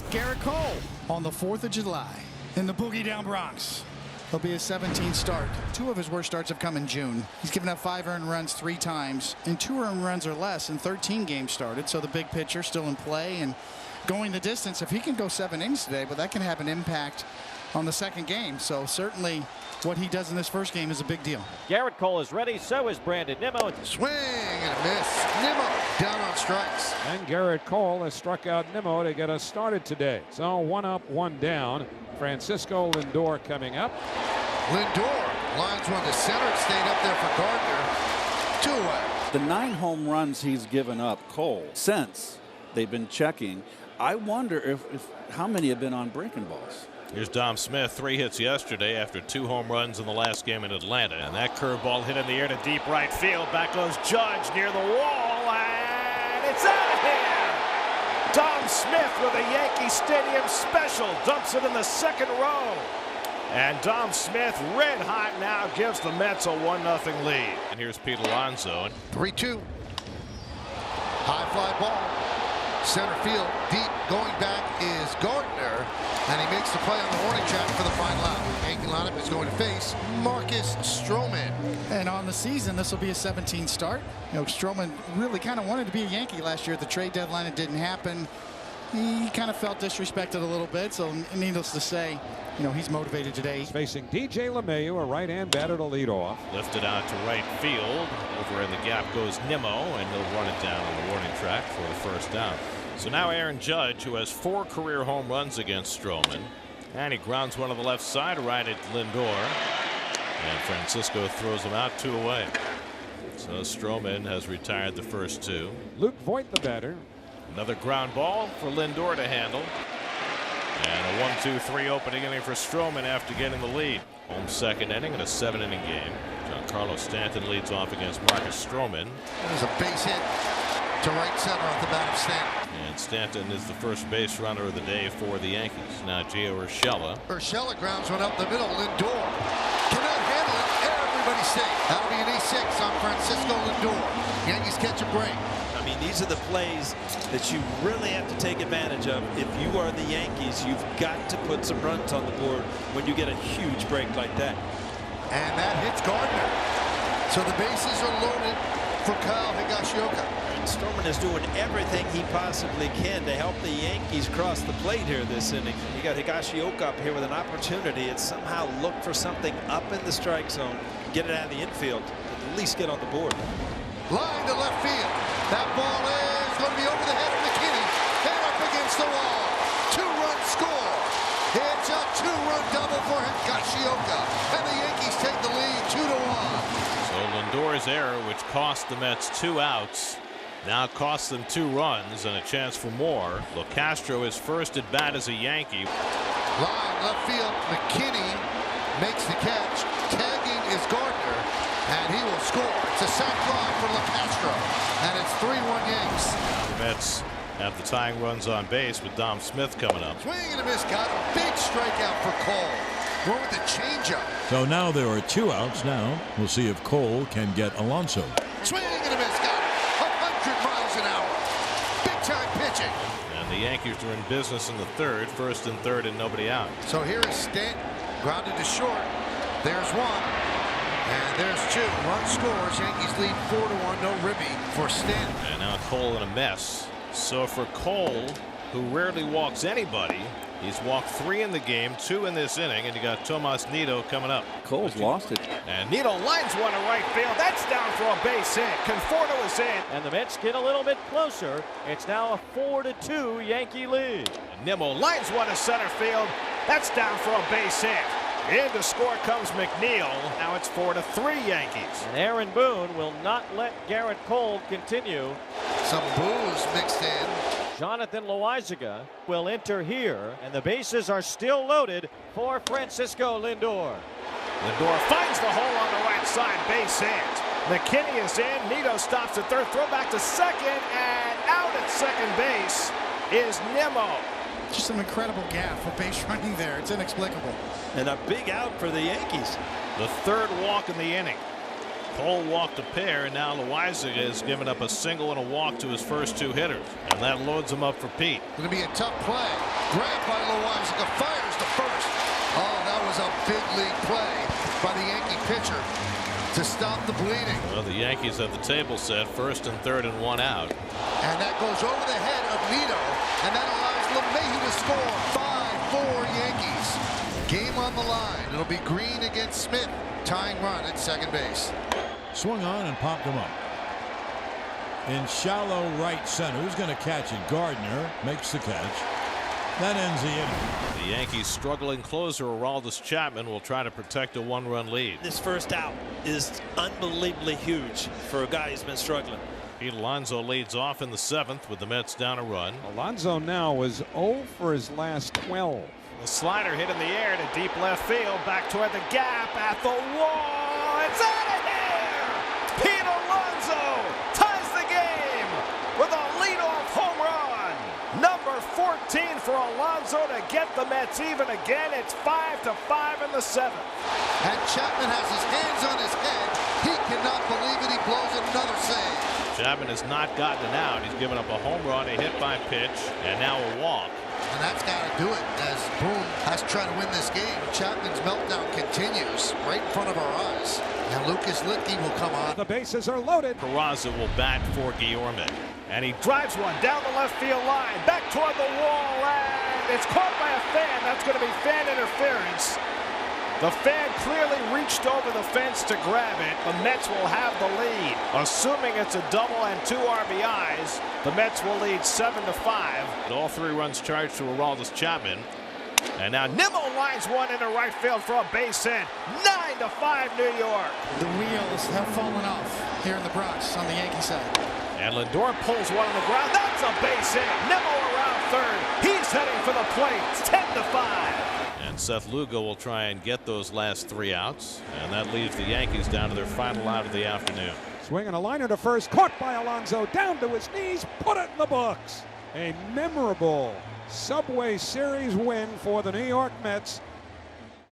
Garrett Cole on the 4th of July in the Boogie Down Bronx. He'll be a 17th start. 2 of his worst starts have come in June. He's given up 5 earned runs 3 times and 2 earned runs or less in 13 games started. So the big pitcher still in play and going the distance. If he can go 7 innings today, but that can have an impact on the second game. So certainly what he does in this first game is a big deal. Garrett Cole is ready. So is Brandon Nimmo. Swing and a miss. Nimmo down on strikes. And Garrett Cole has struck out Nimmo to get us started today. So 1 up, 1 down. Francisco Lindor coming up. Lindor lines one to center. It stayed up there for Gardner. 2 away. The 9 home runs he's given up, Cole, since they've been checking. I wonder if how many have been on breaking balls. Here's Dom Smith, 3 hits yesterday after 2 home runs in the last game in Atlanta. And that curveball hit in the air to deep right field. Back goes Judge near the wall, and it's out of here. Dom Smith with a Yankee Stadium special dumps it in the 2nd row. And Dom Smith, red hot now, gives the Mets a 1-0 lead. And here's Pete Alonso. 3-2. High fly ball. Center field, deep, going back is Gardner, and he makes the play on the warning track for the final out. Yankee lineup is going to face Marcus Stroman. And on the season, this will be a 17th start. You know, Stroman really kind of wanted to be a Yankee last year at the trade deadline. It didn't happen. He kind of felt disrespected a little bit, so needless to say, you know, he's motivated today. He's facing DJ LeMahieu, a right-hand batter to lead off. Lifted out to right field. Over in the gap goes Nimmo, and he'll run it down on the warning track for the first down. So now Aaron Judge, who has 4 career home runs against Stroman, and he grounds one on the left side right at Lindor, and Francisco throws him out 2 away. So Stroman has retired the first 2. Luke Voigt, the batter. Another ground ball for Lindor to handle. And a 1-2-3 opening inning for Stroman after getting the lead. Home 2nd inning in a 7-inning game. Giancarlo Stanton leads off against Marcus Stroman. There's a base hit to right center off the bat of Stanton. And Stanton is the first base runner of the day for the Yankees. Now Gio Urshela. Urshela grounds one up the middle. Lindor cannot handle it. Everybody safe. That'll be an E6 on Francisco Lindor. Yankees catch a break. I mean, these are the plays that you really have to take advantage of. If you are the Yankees, you've got to put some runs on the board when you get a huge break like that. And that hits Gardner. So the bases are loaded for Kyle Higashioka. Stroman is doing everything he possibly can to help the Yankees cross the plate here this inning. You got Higashioka up here with an opportunity to somehow look for something up in the strike zone, get it out of the infield, at least get on the board. Line to left field. That ball is going to be over the head of McKinney and up against the wall. 2-run score. It's a 2-run double for Higashioka, and the Yankees take the lead 2-1. So Lindor's error, which cost the Mets 2 outs, now costs them 2 runs and a chance for more. LeCastro is first at bat as a Yankee. Line left field. McKinney makes the catch. Tagging is Gardner, and he will score. It's a sac fly for LeCastro, and it's 3-1 Yanks. The Mets have the tying runs on base with Dom Smith coming up. Swing and a miss. Got a big strikeout for Cole. Going with the changeup. So now there are 2 outs. Now we'll see if Cole can get Alonso. Swing and a miss. Got 100 miles an hour. Big time pitching. And the Yankees are in business in the 3rd, 1st and 3rd, and nobody out. So here is Stanton, grounded to short. There's 1, and there's 2. Run scores. Yankees lead 4-1. No ribby for Stanton. And now Cole in a mess. So for Cole, who rarely walks anybody, he's walked 3 in the game, 2 in this inning, and you got Tomas Nido coming up. Cole's lost it. And Nido lines one to right field. That's down for a base hit. Conforto is in. And the Mets get a little bit closer. It's now a 4-2 Yankee lead. And Nimmo lines one to center field. That's down for a base hit. In to score comes McNeil. Now it's 4-3 Yankees. And Aaron Boone will not let Garrett Cole continue. Some booze mixed in. Jonathan Loaizaga will enter here, and the bases are still loaded for Francisco Lindor. Lindor finds the hole on the right side, base hit. McKinney is in. Nido stops at 3rd, throw back to 2nd, and out at 2nd base is Nimmo. Just an incredible gap for base running there. It's inexplicable. And a big out for the Yankees. The 3rd walk in the inning. Cole walked a pair, and now Loaizaga has given up a single and a walk to his first two hitters, and that loads him up for Pete. Going to be a tough play. Grabbed by Loaizaga, fires to first. Oh, that was a big league play by the Yankee pitcher to stop the bleeding. Well, the Yankees have the table set, first and third and one out. And that goes over the head of Nito, and that allows LeMahieu to score. 5-4 Yankees. Game on the line. It'll be Green against Smith. Tying run at second base. Swung on and popped him up. In shallow right center. Who's going to catch it? Gardner makes the catch. That ends the inning. The Yankees' struggling closer, Aroldis Chapman, will try to protect a one-run lead. This first out is unbelievably huge for a guy who's been struggling. Pete Alonso leads off in the seventh with the Mets down a run. Alonso now is 0 for his last 12. The slider hit in the air to deep left field, back toward the gap, at the wall. It's out of here! Pete Alonso ties the game with a leadoff home run. Number 14 for Alonso to get the Mets even again. It's 5-5 in the seventh. And Chapman has his hands on his head. He cannot believe it. He blows another save. Chapman has not gotten it out. He's given up a home run, a hit by pitch, and now a walk. And that's got to do it as Boone has to try to win this game. Chapman's meltdown continues right in front of our eyes. And Lucas Litke will come on. The bases are loaded. Peraza will bat for Guillorme. And he drives one down the left field line, back toward the wall, and it's caught by a fan. That's going to be fan interference. The fan clearly reached over the fence to grab it. The Mets will have the lead. Assuming it's a double and 2 RBIs, the Mets will lead 7-5. And all three runs charged to Aroldis Chapman. And now Nimmo lines one into right field for a base hit. 9-5 New York. The wheels have fallen off here in the Bronx on the Yankee side. And Lindor pulls one on the ground. That's a base hit. Nimmo around third. He's heading for the plate. It's 10-5. And Seth Lugo will try and get those last 3 outs. And that leaves the Yankees down to their final out of the afternoon. Swinging a liner to first, caught by Alonso, down to his knees, put it in the books. A memorable Subway Series win for the New York Mets.